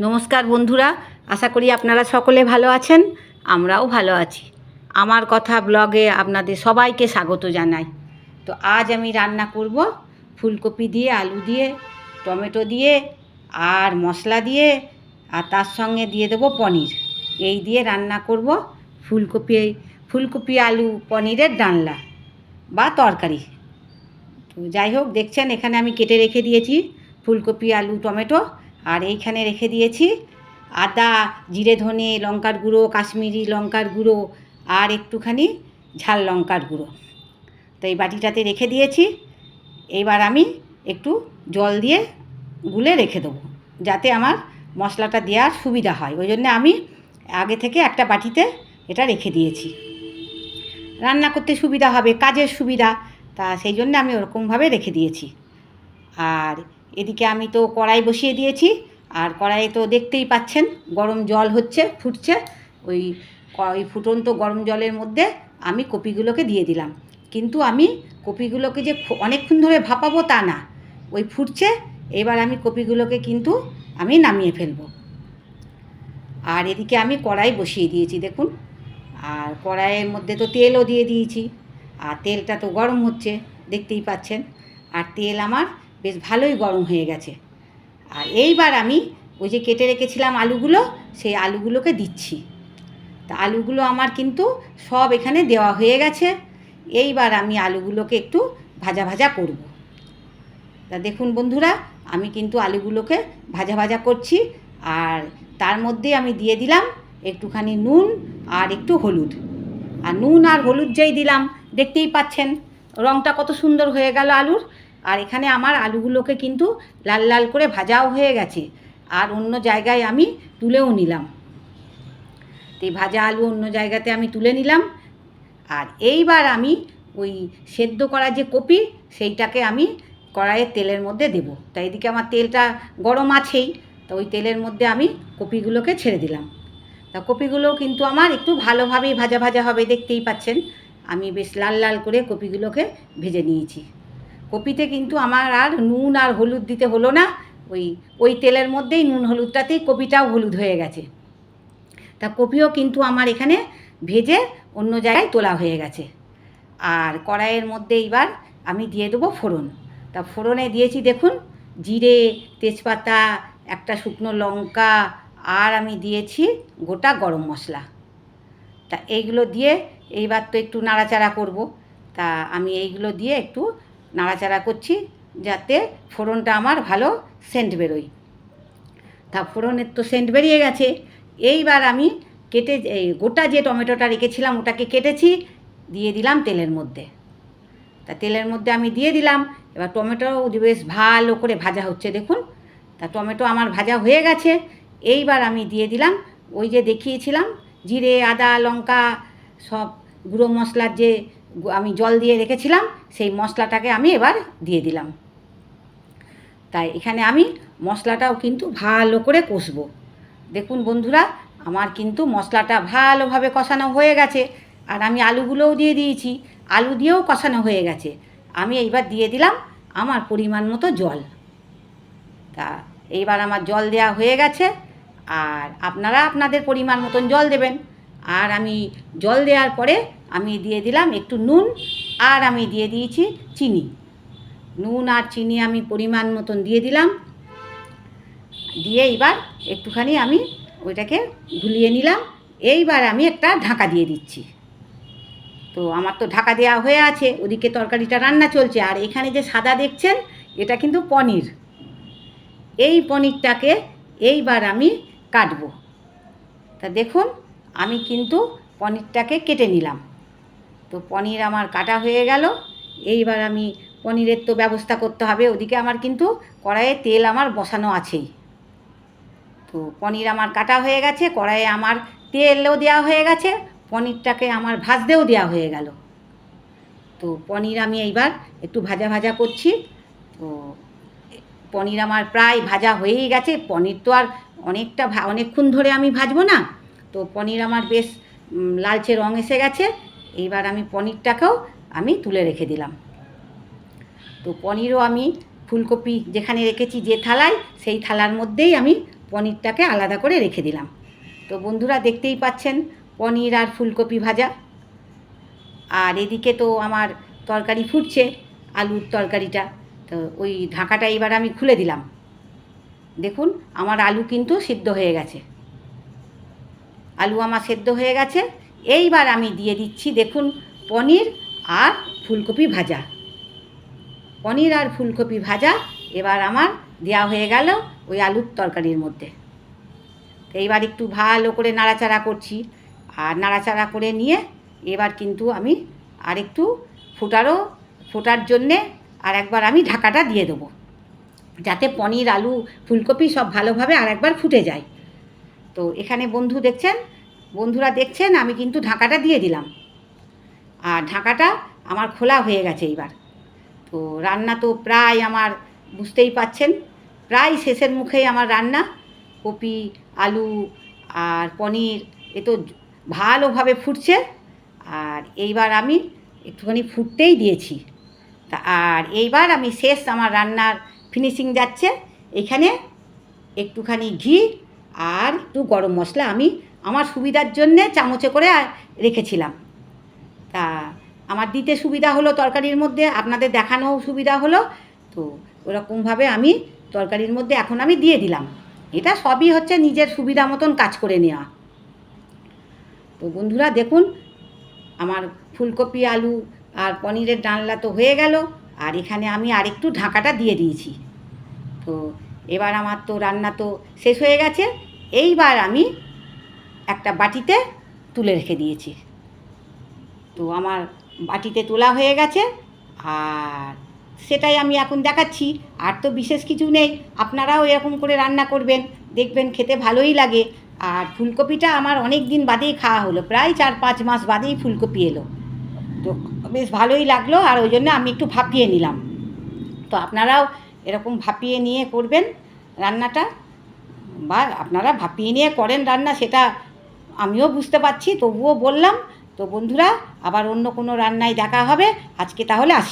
নমস্কার বন্ধুরা, আশা করি আপনারা সকলে ভালো আছেন। আমরাও ভালো আছি। আমার কথা ব্লগে আপনাদের সবাইকে স্বাগত জানাই। তো আজ আমি রান্না করব ফুলকপি দিয়ে, আলু দিয়ে, টমেটো দিয়ে আর মশলা দিয়ে, আর তার সঙ্গে দিয়ে দেবো পনির। এই দিয়ে রান্না করব ফুলকপি আলু পনিরের ডালনা বা তরকারি। তো যাই হোক, দেখছেন এখানে আমি কেটে রেখে দিয়েছি ফুলকপি, আলু, টমেটো। আর এইখানে রেখে দিয়েছি আদা, জিরে, ধনে, লঙ্কার গুঁড়ো, কাশ্মীরি লঙ্কার গুঁড়ো আর একটুখানি ঝাল লঙ্কার গুঁড়ো। তো এই বাটিটাতে রেখে দিয়েছি। এইবার আমি একটু জল দিয়ে গুলে রেখে দেবো, যাতে আমার মশলাটা দেওয়ার সুবিধা হয়। ওই জন্য আমি আগে থেকে একটা বাটিতে এটা রেখে দিয়েছি। রান্না করতে সুবিধা হবে, কাজের সুবিধা, তা সেই জন্য আমি ওরকমভাবে রেখে দিয়েছি। আর এদিকে আমি তো কড়াই বসিয়ে দিয়েছি। আর কড়াইয়ে তো দেখতেই পাচ্ছেন গরম জল হচ্ছে, ফুটছে। ওই ফুটন্ত গরম জলের মধ্যে আমি কপিগুলোকে দিয়ে দিলাম। কিন্তু আমি কপিগুলোকে যে অনেকক্ষণ ধরে ভাপাবো তা না, ওই ফুটছে। এবার আমি কপিগুলোকে কিন্তু আমি নামিয়ে ফেলবো। আর এদিকে আমি কড়াই বসিয়ে দিয়েছি, দেখুন। আর কড়াইয়ের মধ্যে তো তেলও দিয়ে দিয়েছি। আর তেলটা তো গরম হচ্ছে, দেখতেই পাচ্ছেন। আর তেল আমার বেশ ভালোই গরম হয়ে গেছে। আর এইবার আমি ওই যে কেটে রেখেছিলাম আলুগুলো, সেই আলুগুলোকে দিচ্ছি। তা আলুগুলো আমার কিন্তু সব এখানে দেওয়া হয়ে গেছে। এইবার আমি আলুগুলোকে একটু ভাজা ভাজা করব। তা দেখুন বন্ধুরা, আমি কিন্তু আলুগুলোকে ভাজা ভাজা করছি। আর তার মধ্যে আমি দিয়ে দিলাম একটুখানি নুন আর একটু হলুদ। আর নুন আর হলুদ যেই দিলাম, দেখতেই পাচ্ছেন রঙটা কত সুন্দর হয়ে গেল আলুর। আর এখানে আমার আলুগুলোকে কিন্তু লাল লাল করে ভাজাও হয়ে গেছে। আর অন্য জায়গায় আমি তুলেও নিলাম। তো এই ভাজা আলু অন্য জায়গাতে আমি তুলে নিলাম। আর এইবার আমি ওই সেদ্ধ করা যে কপি, সেইটাকে আমি কড়াইয়ের তেলের মধ্যে দেব। তাই এদিকে আমার তেলটা গরম আছেই। তো ওই তেলের মধ্যে আমি কপিগুলোকে ছেড়ে দিলাম। তা কপিগুলোও কিন্তু আমার একটু ভালোভাবেই ভাজা ভাজা হবে, দেখতেই পাচ্ছেন। আমি বেশ লাল লাল করে কপিগুলোকে ভেজে নিয়েছি। কপিতে কিন্তু আমার আর নুন আর হলুদ দিতে হলো না। ওই তেলের মধ্যেই নুন হলুদটাতেই কপিটাও হলুদ হয়ে গেছে। তা কপিও কিন্তু আমার এখানে ভেজে অন্য জায়গায় তোলা হয়ে গেছে। আর কড়াইয়ের মধ্যে এইবার আমি দিয়ে দেবো ফোড়ন। তা ফোড়নে দিয়েছি দেখুন জিরে, তেজপাতা, একটা শুকনো লঙ্কা, আর আমি দিয়েছি গোটা গরম মশলা। তা এইগুলো দিয়ে এইবার তো একটু নাড়াচাড়া করব। তা আমি এইগুলো দিয়ে একটু নাড়াচাড়া করছি, যাতে ফোড়নটা আমার ভালো সেন্ট বেরোয়। তা ফোড়নের তো সেন্ট বেরিয়ে গেছে। এইবার আমি গোটা যে টমেটোটা রেখেছিলাম ওটাকে কেটেছি, দিয়ে দিলাম তেলের মধ্যে। তা তেলের মধ্যে আমি দিয়ে দিলাম। এবার টমেটো বেশ ভালো করে ভাজা হচ্ছে, দেখুন। তা টমেটো আমার ভাজা হয়ে গেছে। এইবার আমি দিয়ে দিলাম ওই যে দেখিয়েছিলাম জিরে, আদা, লঙ্কা, সব গুঁড়ো মশলার যে আমি জল দিয়ে রেখেছিলাম, সেই মশলাটাকে আমি এবার দিয়ে দিলাম। তাই এখানে আমি মশলাটাও কিন্তু ভালো করে কষবো। দেখুন বন্ধুরা, আমার কিন্তু মশলাটা ভালোভাবে কষানো হয়ে গেছে। আর আমি আলুগুলোও দিয়ে দিয়েছি, আলু দিয়েও কষানো হয়ে গেছে। আমি এইবার দিয়ে দিলাম আমার পরিমাণ মতো জল। তা এইবার আমার জল দেওয়া হয়ে গেছে। আর আপনারা আপনাদের পরিমাণ মতন জল দেবেন। আর আমি জল দেওয়ার পরে আমি দিয়ে দিলাম একটু নুন, আর আমি দিয়ে দিয়েছি চিনি। নুন আর চিনি আমি পরিমাণ মতন দিয়ে দিলাম। দিয়ে এইবার একটুখানি আমি ওইটাকে ঘুলিয়ে নিলাম। এইবার আমি একটা ঢাকা দিয়ে দিচ্ছি। তো আমার তো ঢাকা দেওয়া হয়ে আছে, ওদিকে তরকারিটা রান্না চলছে। আর এখানে যে সাদা দেখছেন, এটা কিন্তু পনির। এই পনিরটাকে এইবার আমি কাটবো। তা দেখুন আমি কিন্তু পনিরটাকে কেটে নিলাম। তো পনির আমার কাটা হয়ে গেল। এইবার আমি পনিরের তো ব্যবস্থা করতে হবে। ওদিকে আমার কিন্তু কড়াইয়ে তেল আমার বসানো আছেই। তো পনির আমার কাটা হয়ে গেছে, কড়াইয়ে আমার তেলও দেওয়া হয়ে গেছে, পনিরটাকে আমার ভাজতেও দেওয়া হয়ে গেল। তো পনির আমি এইবার একটু ভাজা ভাজা করছি। তো পনির আমার প্রায় ভাজা হয়েই গেছে। পনির তো আর অনেকক্ষণ ধরে আমি ভাজবো না। তো পনির আমার বেশ লালচে রঙ এসে গেছে। এইবার আমি পনিরটাকেও আমি তুলে রেখে দিলাম। তো পনিরও আমি ফুলকপি যেখানে রেখেছি যে থালায়, সেই থালার মধ্যেই আমি পনিরটাকে আলাদা করে রেখে দিলাম। তো বন্ধুরা দেখতেই পাচ্ছেন পনির আর ফুলকপি ভাজা। আর এদিকে তো আমার তরকারি ফুটছে, আলুর তরকারিটা। তো ওই ঢাকাটা এবার আমি খুলে দিলাম। দেখুন আমার আলু কিন্তু সিদ্ধ হয়ে গেছে, আলু আমার সেদ্ধ হয়ে গেছে। এইবার আমি দিয়ে দিচ্ছি দেখুন পনির আর ফুলকপি ভাজা। পনির আর ফুলকপি ভাজা এবার আমার দেওয়া হয়ে গেল ওই আলুর তরকারির মধ্যে। এইবার একটু ভালো করে নাড়াচাড়া করছি, আর নাড়াচাড়া করে নিয়ে এবার কিন্তু আমি আরেকটু ফোটার জন্যে আর একবার আমি ঢাকাটা দিয়ে দেবো, যাতে পনির আলু ফুলকপি সব ভালোভাবে আর একবার ফুটে যায়। তো এখানে বন্ধুরা দেখছেন আমি কিন্তু ঢাকাটা দিয়ে দিলাম, আর ঢাকাটা আমার খোলা হয়ে গেছে এইবার। তো রান্না তো প্রায় আমার বুঝতেই পাচ্ছেন প্রায় শেষের মুখেই আমার রান্না। কপি আলু আর পনির এ তো ভালোভাবে ফুটছে, আর এইবার আমি একটুখানি ফুটতেই দিয়েছি। আর এইবার আমি শেষ আমার রান্নার ফিনিশিং যাচ্ছে। এখানে একটুখানি ঘি আর একটু গরম মশলা আমি আমার সুবিধার জন্যে চামচে করে রেখেছিলাম। তা আমার দিতে সুবিধা হলো তরকারির মধ্যে, আপনাদের দেখানোও সুবিধা হলো। তো ওরকমভাবে আমি তরকারির মধ্যে এখন আমি দিয়ে দিলাম। এটা সবই হচ্ছে নিজের সুবিধা মতন কাজ করে নেওয়া। তো বন্ধুরা দেখুন আমার ফুলকপি আলু আর পনিরের ডালনা তো হয়ে গেল, আর এখানে আমি আরেকটু ঢাকাটা দিয়ে দিয়েছি। তো এবার আমার তো রান্না তো শেষ হয়ে গেছে। এইবার আমি একটা বাটিতে তুলে রেখে দিয়েছি। তো আমার বাটিতে তোলা হয়ে গেছে, আর সেটাই আমি এখন দেখাচ্ছি। আর তো বিশেষ কিছু নেই, আপনারাও এরকম করে রান্না করবেন, দেখবেন খেতে ভালোই লাগে। আর ফুলকপিটা আমার অনেক দিন বাদেই খাওয়া হলো, প্রায় 4-5 মাস বাদেই ফুলকপি এলো। তো বেশ ভালোই লাগলো, আর ওই জন্য আমি একটু ভাপিয়ে নিলাম। তো আপনারাও এরকম ভাপিয়ে নিয়ে করবেন রান্নাটা, বা আপনারা ভাপিয়ে নিয়ে করেন রান্না, সেটা আমিও বুঝতে পারছি, তবুও বললাম। তো বন্ধুরা আবার অন্য কোনো রান্নায় দেখা হবে, আজকে তাহলে আসি।